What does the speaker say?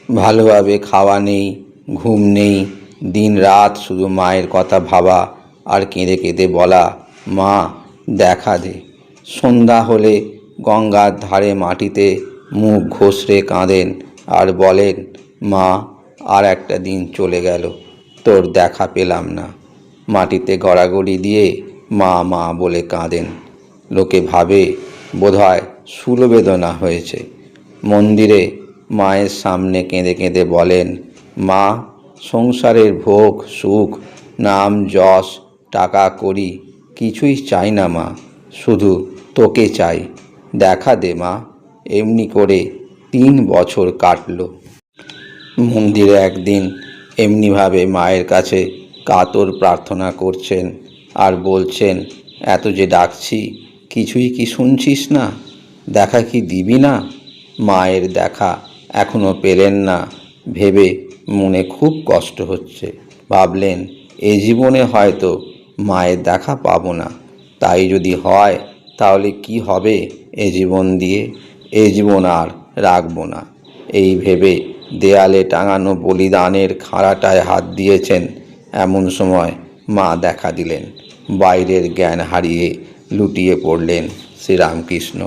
ভালোভাবে খাওয়া নেই, ঘুম নেই, দিন রাত শুধু মায়ের কথা ভাবা আর কেঁদে কেঁদে বলা, মা দেখা দে। সন্ধ্যা হলে গঙ্গার ধারে মাটিতে মুখ ঘষড়ে কাঁদেন আর বলেন, মা আর একটা দিন চলে গেল, তোর দেখা পেলাম না। মাটিতে গড়াগড়ি দিয়ে মা মা বলে কাঁদেন। লোকে ভাবে বোধহয় শূলবেদনা হয়েছে। মন্দিরে মায়ের সামনে কেঁদে কেঁদে বলেন, মা সংসারের ভোগ সুখ নাম যশ টাকা করি কিছুই চাই না মা, শুধু তোকে চাই, দেখা দে মা। এমনি করে 3 বছর কাটল। মন্দিরে একদিন এমনিভাবে মায়ের কাছে কাতর প্রার্থনা করছেন আর বলছেন, এত যে ডাকছি কিছুই কি শুনছিস না? দেখা কি দিবি না? মায়ের দেখা এখনো পেলেন না ভেবে মনে খুব কষ্ট হচ্ছে। ভাবলেন, এ জীবনে হয়তো মায়ের দেখা পাবো না। তাই যদি হয় তাহলে কি হবে এ জীবন দিয়ে? এ জীবন আর রাখবো না। এই ভেবে দেয়ালে টাঙানো বলিদানের খাঁড়াটায় হাত দিয়েছেন। এমন সময় মা দেখা দিলেন। বাইরের জ্ঞান হারিয়ে লুটিয়ে পড়লেন শ্রীরামকৃষ্ণ।